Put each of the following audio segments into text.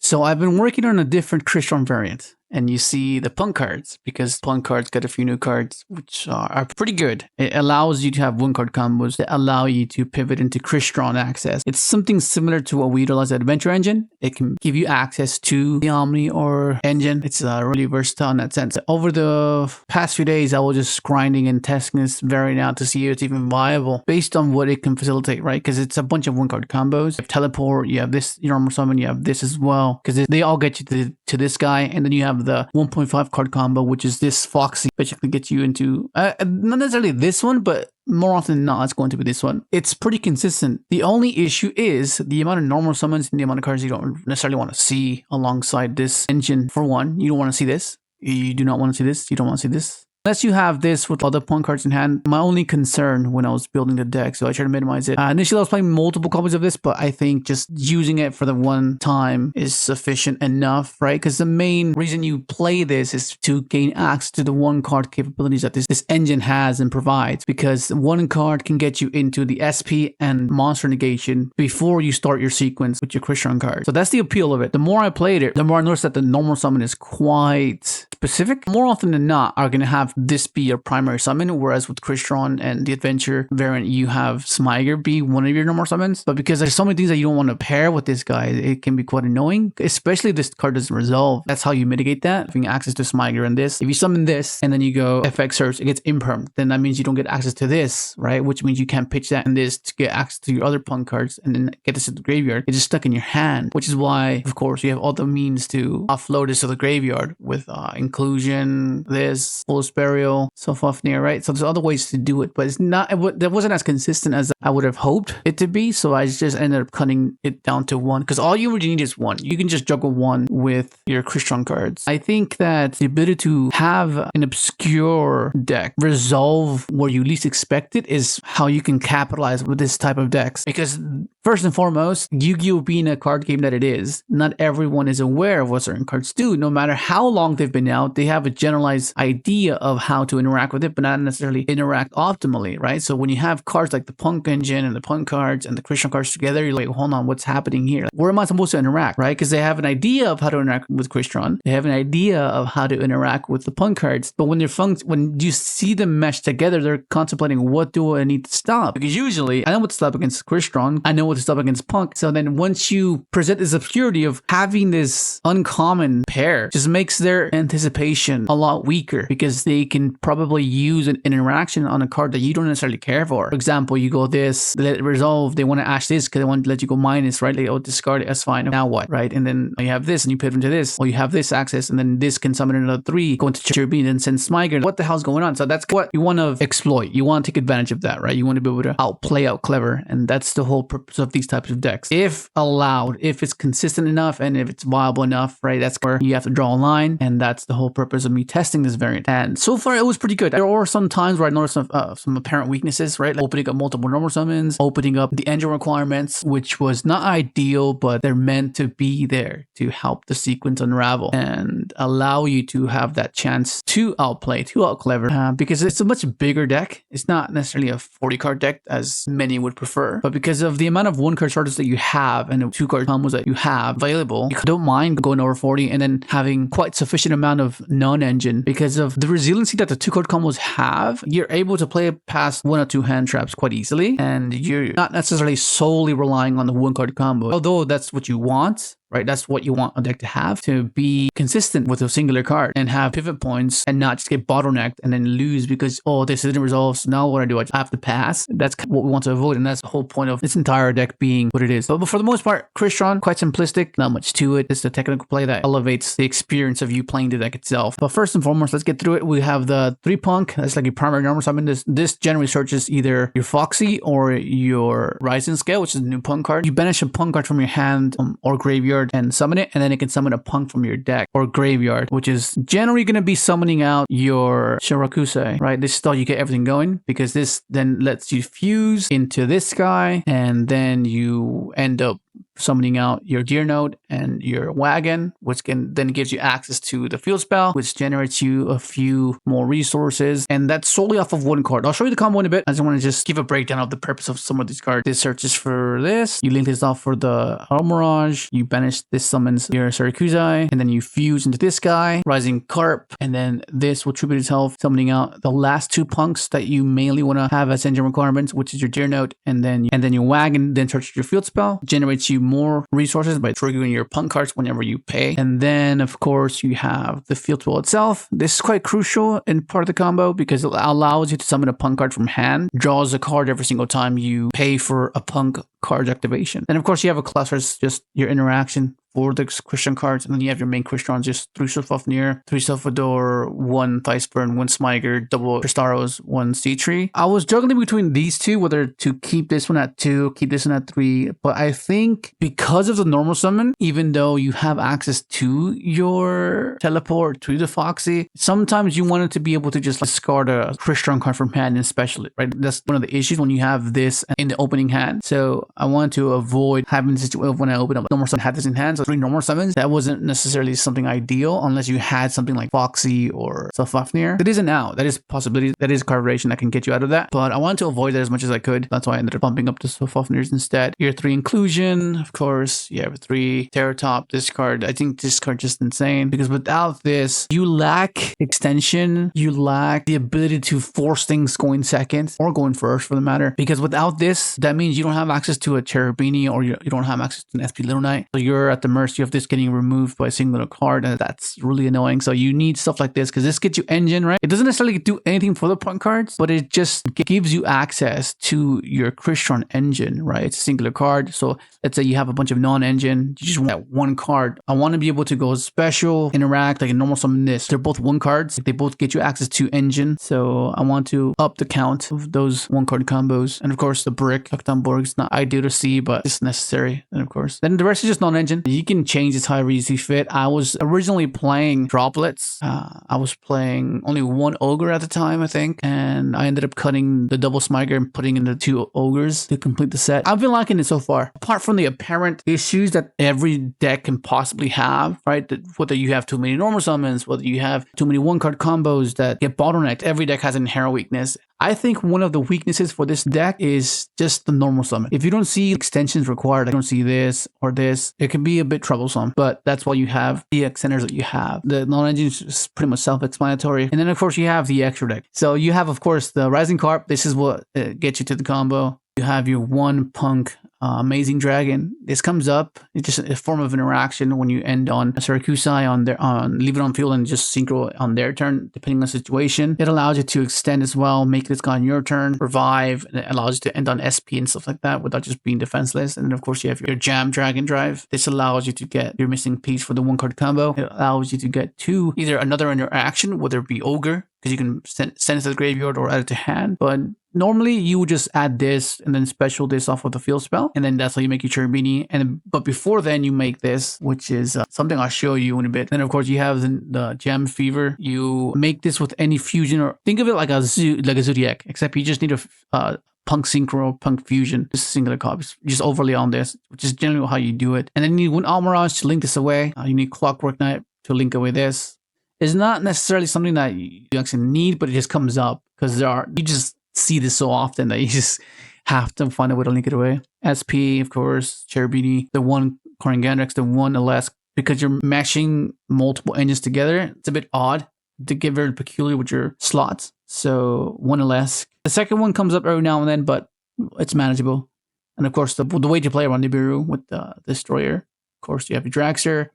So I've been working on a different Crystron variant. And you see the Punk cards, because Punk cards got a few new cards, which are pretty good. It allows you to have one card combos that allow you to pivot into Crystron access. It's something similar to what we utilize at Adventure Engine. It can give you access to the Omni or Engine. It's really versatile in that sense. Over the past few days, I was just grinding and testing this variant out to see if it's even viable based on what it can facilitate, right? Because it's a bunch of one card combos. You have Teleport, you have this normal summon, you have this as well, because they all get you to this guy, and then you have the 1.5 card combo, which is this Foxy, basically gets you into not necessarily this one, but more often than not, it's going to be this one. It's pretty consistent. The only issue is the amount of normal summons and the amount of cards you don't necessarily want to see alongside this engine. For one, you don't want to see this. You do not want to see this. You don't want to see this. Unless you have this with other Punk cards in hand. My only concern when I was building the deck, so I tried to minimize it. Initially, I was playing multiple copies of this, but I think just using it for the one time is sufficient enough, right? Because the main reason you play this is to gain access to the one card capabilities that this engine has and provides. Because one card can get you into the SP and monster negation before you start your sequence with your Crystron card. So that's the appeal of it. The more I played it, the more I noticed that the normal summon is quite specific. More often than not, are going to have this be your primary summon, whereas with Crystron and the Adventure variant, you have Smyger be one of your normal summons. But because there's so many things that you don't want to pair with this guy, it can be quite annoying, especially if this card doesn't resolve. That's how you mitigate that, having access to Smyger and this. If you summon this and then you go FX search, it gets imperm, then that means you don't get access to this, right? Which means you can't pitch that and this to get access to your other Punk cards and then get this to the graveyard. It's just stuck in your hand, which is why, of course, you have all the means to offload this to the graveyard with inclusion, this, full burial, so Fafnir, right? So there's other ways to do it, but it's not, that wasn't as consistent as I would have hoped it to be. So I just ended up cutting it down to one, because all you really need is one. You can just juggle one with your Crystron cards. I think that the ability to have an obscure deck resolve where you least expect it is how you can capitalize with this type of decks. Because first and foremost, Yu-Gi-Oh being a card game that it is, not everyone is aware of what certain cards do. No matter how long they've been out, they have a generalized idea of how to interact with it, but not necessarily interact optimally, right? So when you have cards like the Punk engine and the Punk cards and the Crystron cards together, you're like, hold on, what's happening here? Where am I supposed to interact, right? Because they have an idea of how to interact with Crystron. They have an idea of how to interact with the Punk cards. But when when you see them mesh together, they're contemplating, what do I need to stop? Because usually I know what to stop against Crystron. I know what to stop against Punk. So then once you present this obscurity of having this uncommon pair, just makes their anticipation a lot weaker, because they can probably use an interaction on a card that you don't necessarily care for. For example, you go this, let it resolve, they want to ash this because they want to let you go minus, right? Like, oh, discard it, that's fine. Now what, right? And then you have this and you pivot into this, or you have this access, and then this can summon another 3, go into Cherubim, and then send Smyger. What the hell's going on? So that's what you want to exploit. You want to take advantage of that, right? You want to be able to outplay out clever, and that's the whole purpose of these types of decks. If allowed, if it's consistent enough, and if it's viable enough, right? That's where you have to draw a line, and that's the whole purpose of me testing this variant. And so far, it was pretty good. There were some times where I noticed some apparent weaknesses, right? Like opening up multiple normal summons, opening up the engine requirements, which was not ideal, but they're meant to be there to help the sequence unravel and allow you to have that chance to outplay, to outclever, because it's a much bigger deck. It's not necessarily a 40 card deck as many would prefer, but because of the amount of one card starters that you have and the 2 card combos that you have available, you don't mind going over 40 and then having quite sufficient amount of non-engine. Because of the resiliency that the 2 card combos have, you're able to play past 1 or 2 hand traps quite easily, and you're not necessarily solely relying on the 1 card combo, although that's what you want. Right, that's what you want a deck to have, to be consistent with a singular card and have pivot points and not just get bottlenecked and then lose because, oh, this didn't resolve, so now what do? I have to pass. That's what we want to avoid, and that's the whole point of this entire deck being what it is. But for the most part, Crystron, quite simplistic, not much to it. It's the technical play that elevates the experience of you playing the deck itself. But first and foremost, let's get through it. We have the 3 Punk. That's like your primary normal summon. This generally searches either your Foxy or your Rising Scale, which is a new Punk card. You banish a Punk card from your hand or graveyard and summon it, and then it can summon a Punk from your deck or graveyard, which is generally going to be summoning out your Shirakusei, right? This is how you get everything going, because this then lets you fuse into this guy, and then you end up summoning out your Deer Note and your Wagon, which then gives you access to the field spell, which generates you a few more resources. And that's solely off of one card. I'll show you the combo in a bit. I just want to just give a breakdown of the purpose of some of these cards. This searches for this. You link this off for the Mirage. You banish this, summons your Sarakusai, and then you fuse into this guy, Rising Carp, and then this will tribute its health, summoning out the last 2 punks that you mainly want to have as engine requirements, which is your Deer Note, and then your Wagon. Then searches your field spell, generates you more resources by triggering your punk cards whenever you pay. And then, of course, you have the field spell itself. This is quite crucial in part of the combo because it allows you to summon a punk card from hand, draws a card every single time you pay for a punk card activation. And of course, you have a cluster, it's just your interaction for the Crystron cards, and then you have your main Crystron, just 3 Sylfofnir, 3 Sylphador, 1 Thiceburn, 1 Smyger, double Cristaros, 1 Seatree. I was juggling between these two, whether to keep this one at 2, keep this one at 3, but I think because of the normal summon, even though you have access to your teleport, to the Foxy, sometimes you wanted to be able to just discard a Crystron card from hand and special it, right? That's one of the issues when you have this in the opening hand. So I want to avoid having this situation when I open up normal summon, have this in hand. So 3 normal summons, that wasn't necessarily something ideal unless you had something like Foxy or Sylfofnir. That is an out. That is a possibility. That is a card variation that can get you out of that. But I wanted to avoid that as much as I could. That's why I ended up bumping up the Sylfofnirs instead. Your 3 inclusion, of course. You have 3 Terrortop. This card, I think this card just insane because without this, you lack extension. You lack the ability to force things going second or going first for the matter. Because without this, that means you don't have access to a Cherubini or you don't have access to an SP Little Knight. So you're at the mercy of this getting removed by a single card, and that's really annoying. So you need stuff like this because this gets you engine, right? It doesn't necessarily do anything for the punk cards, but it just gives you access to your Crystron engine, right? It's a singular card. So let's say you have a bunch of non-engine, you just want that one card. I want to be able to go special, interact, like a normal summon this. They're both 1 cards. They both get you access to engine. So I want to up the count of those 1 card combos. And of course, the brick, Octamborg is not ideal to see, but it's necessary. And of course, then the rest is just non-engine. You can change this however you see fit. I was originally playing droplets. I was playing only 1 ogre at the time, I think, and I ended up cutting the double Smyger and putting in the 2 ogres to complete the set. I've been liking it so far. Apart from the apparent issues that every deck can possibly have, right? Whether you have too many normal summons, whether you have too many 1-card combos that get bottlenecked, every deck has an inherent weakness. I think one of the weaknesses for this deck is just the normal summon. If you don't see extensions required, I don't see this or this, it can be a bit troublesome, but that's why you have the centers that you have. The non-engine is pretty much self-explanatory. And then of course you have the extra deck. So you have of course the Rising Carp. This is what gets you to the combo. You have your 1 punk Amazing Dragon. This comes up. It's just a form of interaction when you end on a Sarakusai on leave it on field and just synchro on their turn, depending on the situation. It allows you to extend as well, make this guy on your turn, revive, and it allows you to end on SP and stuff like that without just being defenseless. And then of course you have your Jam Dragon Drive. This allows you to get your missing piece for the 1-card combo. It allows you to get 2, either another interaction, whether it be Ogre, because you can send it to the graveyard or add it to hand. But normally you would just add this and then special this off of the field spell, and then that's how you make your Cherubini. But before then you make this, which is something I'll show you in a bit. Then of course you have the Gem Fever. You make this with any fusion, or think of it like a Zodiac, except you just need a Punk Synchro, Punk Fusion, just a singular copy, just overlay on this, which is generally how you do it. And then you need 1 Almirage to link this away. You need Clockwork Knight to link away this. It's not necessarily something that you actually need, but it just comes up because you just see this so often that you just have to find a way to link it away. SP, of course, Cherubini, the 1 Korringandrex, the 1 Alesk, because you're mashing multiple engines together. It's a bit odd to get very peculiar with your slots. So 1 Alesk. The second one comes up every now and then, but it's manageable. And of course, the way to play around Nibiru with the Destroyer. Of course, you have your Dragster,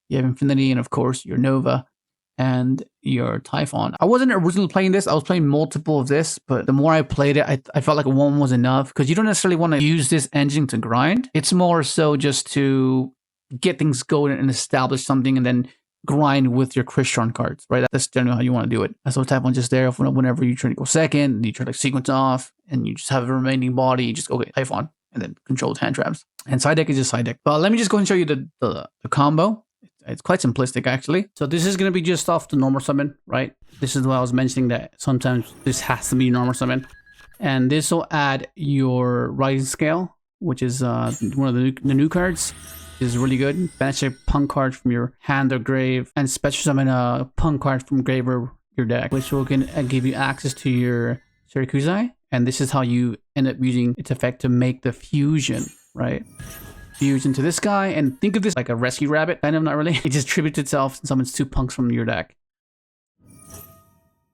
you have Infinity, and of course, your Nova and your Typhon. I wasn't originally playing this. I was playing multiple of this, but the more I played it, I felt like 1 was enough because you don't necessarily want to use this engine to grind. It's more so just to get things going and establish something and then grind with your Crystron cards, right? That's generally how you want to do it. So Typhon just there whenever you try to go second, you try to sequence off and you just have a remaining body, you just go get Typhon and then control hand traps. And side deck is just side deck. But let me just go and show you the combo. It's quite simplistic, actually. So this is going to be just off the normal summon, right? This is what I was mentioning, that sometimes this has to be normal summon. And this will add your rising scale which is one of the new cards. Is really good. Banish a punk card from your hand or grave, and special summon a punk card from grave or your deck, which will give you access to your Syracusei. And this is how you end up using its effect to make the fusion, right? Fusion to this guy, and think of this like a rescue rabbit, kind of, not really. It just tributes itself and summons 2 punks from your deck,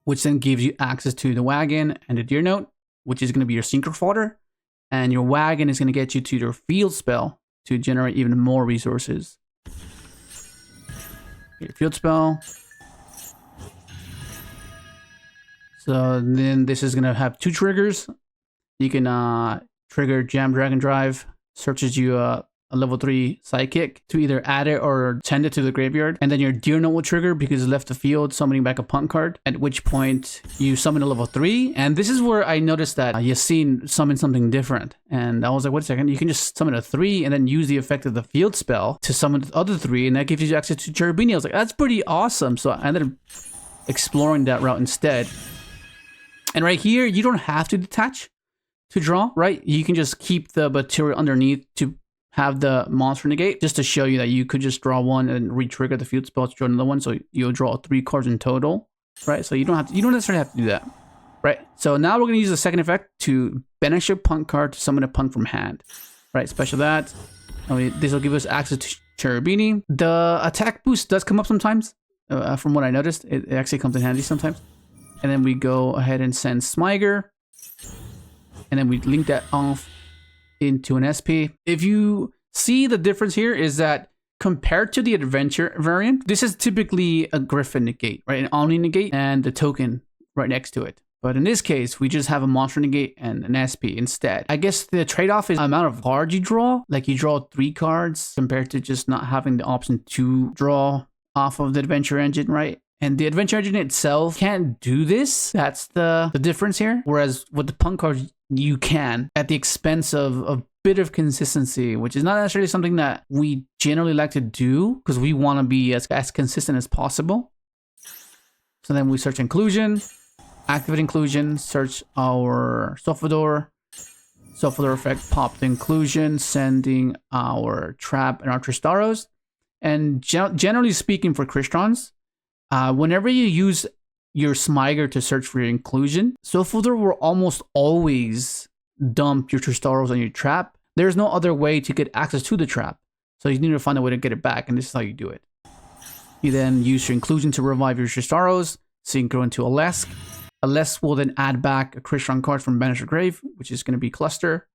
which then gives you access to the wagon and the deer note, which is going to be your synchro fodder, and your wagon is going to get you to your field spell to generate even more resources. Your field spell. So then this is going to have 2 triggers. You can trigger Jam Dragon Drive, searches you a level 3 sidekick to either add it or send it to the graveyard. And then your Deer Note will trigger because it left the field, summoning back a punk card, at which point you summon a level 3. And this is where I noticed that Yassine summoned something different. And I was like, wait a second, you can just summon a 3 and then use the effect of the field spell to summon the other 3, and that gives you access to Cherubini. I was like, that's pretty awesome. So I ended up exploring that route instead. And right here, you don't have to detach to draw, right? You can just keep the material underneath to have the monster negate, just to show you that you could just draw 1 and re-trigger the field spell to draw another 1, so you'll draw 3 cards in total, right? So you don't necessarily have to do that, right? So now we're gonna use the second effect to banish a punk card to summon a punk from hand, right? Special that. This will give us access to Cherubini. The attack boost does come up sometimes, from what I noticed. It actually comes in handy sometimes. And then we go ahead and send Smiger, and then we link that off into an SP. If you see, the difference here is that compared to the adventure variant, this is typically a Griffin negate, right? An Omni negate and the token right next to it. But in this case, we just have a monster negate and an SP instead. I guess the trade-off is the amount of cards you draw. Like you draw 3 cards compared to just not having the option to draw off of the adventure engine, right? And the adventure engine itself can't do this. That's the difference here. Whereas with the punk cards, you can, at the expense of a bit of consistency, which is not necessarily something that we generally like to do because we want to be as consistent as possible. So then we search inclusion, activate inclusion, search our Sofador. Sofador effect popped inclusion, sending our trap and our Tristaros. And generally speaking, for Crystrons, whenever you use your Smiger to search for your inclusion, Sofador will almost always dump your Tristaros on your trap. There's no other way to get access to the trap, so you need to find a way to get it back, and this is how you do it. You then use your inclusion to revive your Tristaros, synchro into Alesk. Alesk will then add back a Crystron card from Banish or Grave, which is going to be Cluster.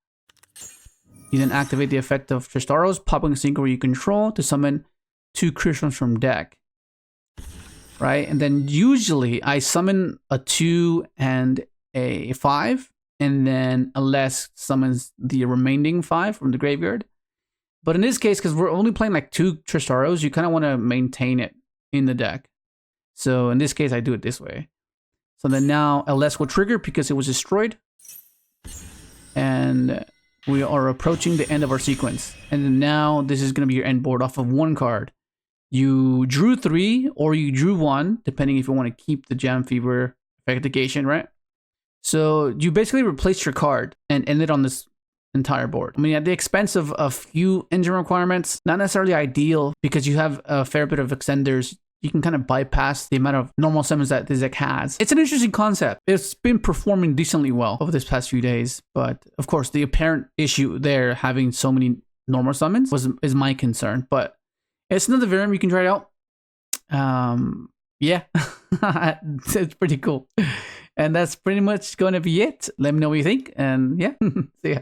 You then activate the effect of Tristaros, popping a synchro you control to summon 2 Crystrons from deck. Right, and then usually I summon a 2 and a 5, and then Alesk summons the remaining 5 from the graveyard. But in this case, because we're only playing like 2 Tristaros, you kind of want to maintain it in the deck. So in this case, I do it this way. So then now Alesk will trigger because it was destroyed, and we are approaching the end of our sequence. And then now this is going to be your end board off of 1 card. You drew 3 or you drew 1, depending if you want to keep the Jam Fever Effectification, right? So you basically replaced your card and ended on this entire board. I mean, at the expense of a few engine requirements, not necessarily ideal because you have a fair bit of extenders. You can kind of bypass the amount of normal summons that this deck has. It's an interesting concept. It's been performing decently well over this past few days, but of course, the apparent issue there, having so many normal summons, is my concern. But it's another variant, you can try it out. Yeah, it's pretty cool. And that's pretty much going to be it. Let me know what you think. And yeah, see ya.